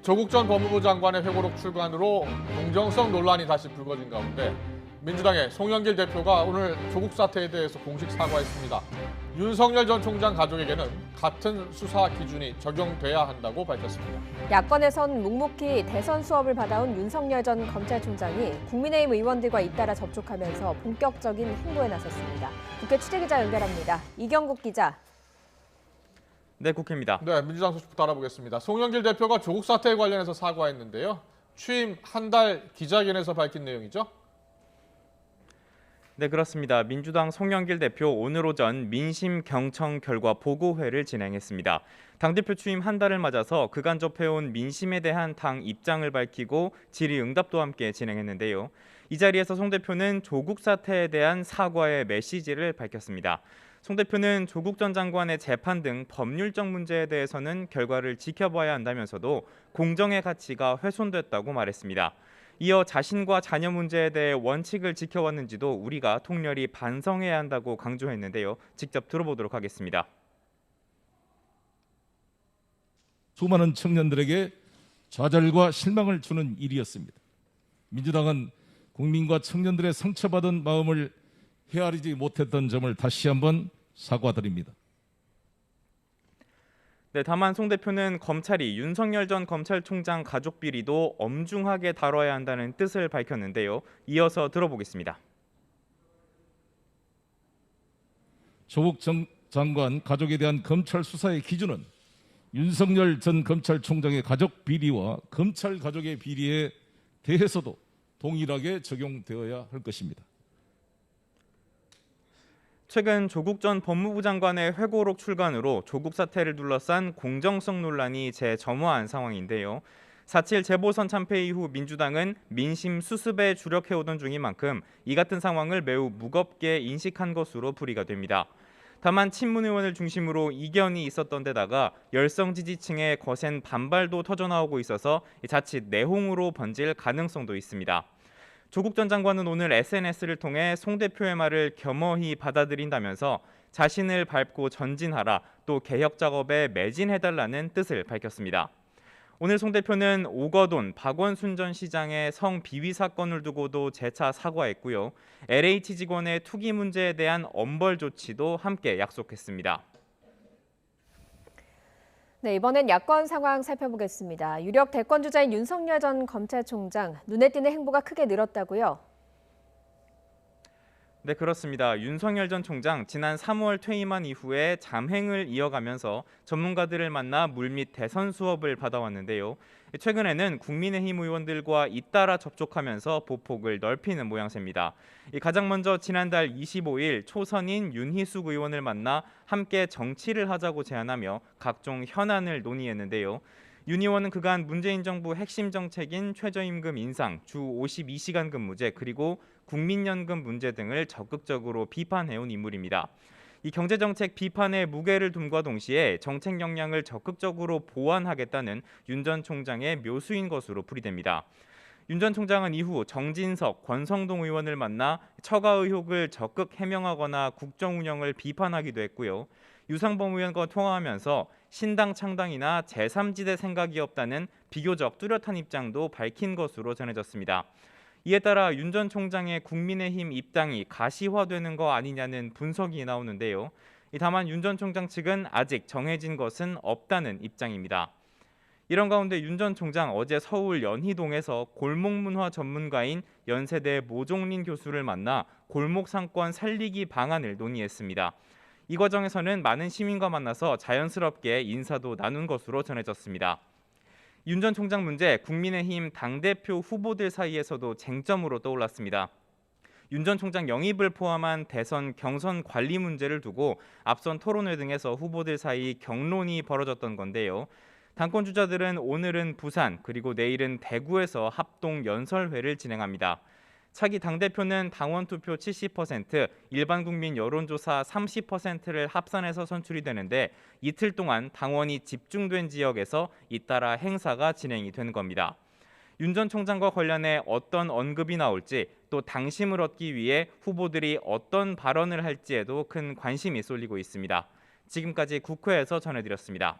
조국 전 법무부 장관의 회고록 출간으로 공정성 논란이 다시 불거진 가운데 민주당의 송영길 대표가 오늘 조국 사태에 대해서 공식 사과했습니다. 윤석열 전 총장 가족에게는 같은 수사 기준이 적용돼야 한다고 밝혔습니다. 야권에선 묵묵히 대선 수업을 받아온 윤석열 전 검찰총장이 국민의힘 의원들과 잇따라 접촉하면서 본격적인 행보에 나섰습니다. 국회 취재기자 연결합니다. 이경국 기자. 네, 국회입니다. 네, 민주당 소식부터 알아보겠습니다. 송영길 대표가 조국 사태에 관련해서 사과했는데요. 취임 한 달 기자회견에서 밝힌 내용이죠? 네, 그렇습니다. 민주당 송영길 대표 오늘 오전 민심 경청 결과 보고회를 진행했습니다. 당대표 취임 한 달을 맞아서 그간 접해온 민심에 대한 당 입장을 밝히고 질의응답도 함께 진행했는데요. 이 자리에서 송 대표는 조국 사태에 대한 사과의 메시지를 밝혔습니다. 송 대표는 조국 전 장관의 재판 등 법률적 문제에 대해서는 결과를 지켜봐야 한다면서도 공정의 가치가 훼손됐다고 말했습니다. 이어 자신과 자녀 문제에 대해 원칙을 지켜왔는지도 우리가 통렬히 반성해야 한다고 강조했는데요. 직접 들어보도록 하겠습니다. 수많은 청년들에게 좌절과 실망을 주는 일이었습니다. 민주당은 국민과 청년들의 상처받은 마음을 헤아리지 못했던 점을 다시 한번 사과드립니다. 네, 다만 송 대표는 검찰이 윤석열 전 검찰총장 가족 비리도 엄중하게 다뤄야 한다는 뜻을 밝혔는데요. 이어서 들어보겠습니다. 조국 전 장관 가족에 대한 검찰 수사의 기준은 윤석열 전 검찰총장의 가족 비리와 검찰 가족의 비리에 대해서도 동일하게 적용되어야 할 것입니다. 최근 조국 전 법무부 장관의 회고록 출간으로 조국 사태를 둘러싼 공정성 논란이 재점화한 상황인데요. 4.7 재보선 참패 이후 민주당은 민심 수습에 주력해오던 중인 만큼 이 같은 상황을 매우 무겁게 인식한 것으로 풀이가 됩니다. 다만 친문 의원을 중심으로 이견이 있었던 데다가 열성 지지층의 거센 반발도 터져나오고 있어서 자칫 내홍으로 번질 가능성도 있습니다. 조국 전 장관은 오늘 SNS를 통해 송 대표의 말을 겸허히 받아들인다면서 자신을 밟고 전진하라, 또 개혁 작업에 매진해달라는 뜻을 밝혔습니다. 오늘 송 대표는 오거돈, 박원순 전 시장의 성비위 사건을 두고도 재차 사과했고요. LH 직원의 투기 문제에 대한 엄벌 조치도 함께 약속했습니다. 네, 이번엔 야권 상황 살펴보겠습니다. 유력 대권 주자인 윤석열 전 검찰총장, 눈에 띄는 행보가 크게 늘었다고요? 네, 그렇습니다. 윤석열 전 총장 지난 3월 퇴임한 이후에 잠행을 이어가면서 전문가들을 만나 물밑 대선 수업을 받아왔는데요. 최근에는 국민의힘 의원들과 잇따라 접촉하면서 보폭을 넓히는 모양새입니다. 가장 먼저 지난달 25일 초선인 윤희숙 의원을 만나 함께 정치를 하자고 제안하며 각종 현안을 논의했는데요. 윤 의원은 그간 문재인 정부 핵심 정책인 최저임금 인상, 주 52시간 근무제, 그리고 국민연금 문제 등을 적극적으로 비판해온 인물입니다. 이 경제정책 비판에 무게를 둠과 동시에 정책 역량을 적극적으로 보완하겠다는 윤 전 총장의 묘수인 것으로 풀이됩니다. 윤 전 총장은 이후 정진석, 권성동 의원을 만나 처가 의혹을 적극 해명하거나 국정 운영을 비판하기도 했고요. 유상범 의원과 통화하면서 신당 창당이나 제3지대 생각이 없다는 비교적 뚜렷한 입장도 밝힌 것으로 전해졌습니다. 이에 따라 윤 전 총장의 국민의힘 입당이 가시화되는 거 아니냐는 분석이 나오는데요. 다만 윤 전 총장 측은 아직 정해진 것은 없다는 입장입니다. 이런 가운데 윤 전 총장 어제 서울 연희동에서 골목문화 전문가인 연세대 모종린 교수를 만나 골목 상권 살리기 방안을 논의했습니다. 이 과정에서는 많은 시민과 만나서 자연스럽게 인사도 나눈 것으로 전해졌습니다. 윤 전 총장 문제, 국민의힘 당대표 후보들 사이에서도 쟁점으로 떠올랐습니다. 윤 전 총장 영입을 포함한 대선 경선 관리 문제를 두고 앞선 토론회 등에서 후보들 사이 격론이 벌어졌던 건데요. 당권 주자들은 오늘은 부산, 그리고 내일은 대구에서 합동 연설회를 진행합니다. 차기 당대표는 당원 투표 70%, 일반 국민 여론조사 30%를 합산해서 선출이 되는데 이틀 동안 당원이 집중된 지역에서 잇따라 행사가 진행이 되는 겁니다. 윤 전 총장과 관련해 어떤 언급이 나올지, 또 당심을 얻기 위해 후보들이 어떤 발언을 할지에도 큰 관심이 쏠리고 있습니다. 지금까지 국회에서 전해드렸습니다.